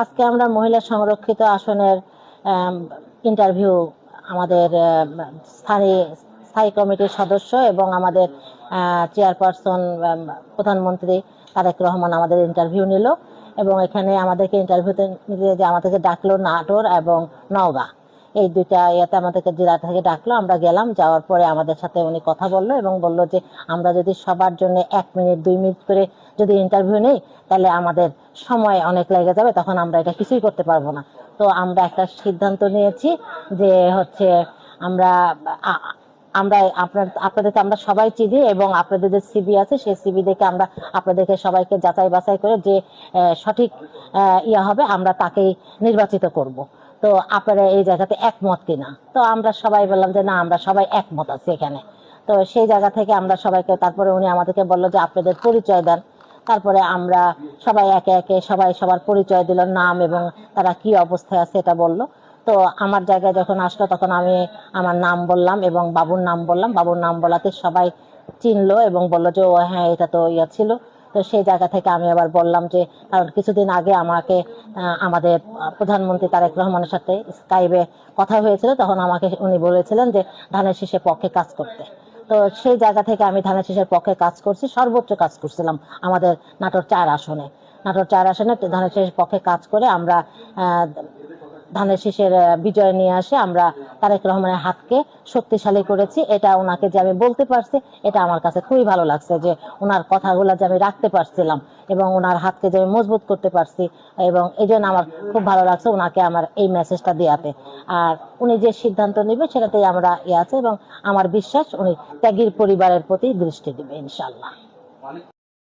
আজকে আমরা মহিলা সংরক্ষিত আসনের ইন্টারভিউ আমাদের স্থায়ী কমিটির সদস্য এবং আমাদের চেয়ারপারসন প্রধানমন্ত্রী তারেক রহমান আমাদের ইন্টারভিউ নিল এবং এখানে আমাদেরকে ইন্টারভিউতে নিয়ে যে আমাদেরকে ডাকলো নাটোর এবং নওগাঁ, এই দুইটা ইয়েতে আমাদেরকে জেলা থেকে ডাকলো। আমরা গেলাম, যাওয়ার পরে আমাদের সাথে উনি কথা বললো এবং বললো যে আমরা যদি সবার জন্য 1 মিনিট 2 মিনিট করে যদি ইন্টারভিউ নেই তাহলে আমাদের সময় অনেক লেগে যাবে, তখন আমরা এটা কিছুই করতে পারবো না। তো আমরা একটা সিদ্ধান্ত নিয়েছি যে হচ্ছে আমরা আমরা আপনাদেরকে আমরা সবাই চিনি এবং আপনাদের যে সিবি আছে সেই সিবি দেখে আমরা আপনাদেরকে সবাইকে যাচাই বাছাই করে যে সঠিক হবে আমরা তাকেই নির্বাচিত করব। তো আপনারা এই জায়গাতে একমত কিনা? তো আমরা সবাই বললাম যে না, আমরা সবাই একমত আছি এখানে। তো সেই জায়গা থেকে আমরা সবাইকে, তারপরে উনি আমাদেরকে বললো যে আপনাদের পরিচয় দেন। তারপরে আমরা সবাই একে একে সবাই সবার পরিচয় দিল, নাম এবং তারা কি অবস্থায় আছে এটা বললো। তো আমার জায়গায় যখন আসলো তখন আমি আমার নাম বললাম এবং বাবুর নাম বললাম। বাবুর নাম বলাতে সবাই চিনলো এবং বললো যে ও হ্যাঁ, এটা তো ছিল। তো সেই জায়গা থেকে আমি আবার বললাম যে কারণ কিছুদিন আগে আমাকে আমাদের প্রধানমন্ত্রী তারেক রহমানের সাথে স্কাইপে কথা হয়েছিল, তখন আমাকে উনি বলেছিলেন যে ধানের শীষের পক্ষে কাজ করতে। তো সেই জায়গা থেকে আমি ধানের শীষের পক্ষে কাজ করছি, সর্বোচ্চ কাজ করছিলাম আমাদের নাটোর 4 আসনে। নাটোর 4 আসনে ধানের শীষের পক্ষে কাজ করে আমরা ধানের শীষের বিজয় নিয়ে আসে আমরা তারেক রহমানের হাতকে শক্তিশালী করেছি। এটা ওনাকে যে আমি বলতে পারছি, এটা আমার কাছে খুবই ভালো লাগছে যে ওনার কথাগুলো যে আমি রাখতে পারছিলাম এবং ওনার হাতকে যে আমি মজবুত করতে পারছি, এবং এই জন্য আমার খুব ভালো লাগছে ওনাকে আমার এই মেসেজটা দেওয়াতে। আর উনি যে সিদ্ধান্ত নেবে সেটাতেই আমরা আছে এবং আমার বিশ্বাস উনি ত্যাগীর পরিবারের প্রতি দৃষ্টি দেবে ইনশাল্লাহ।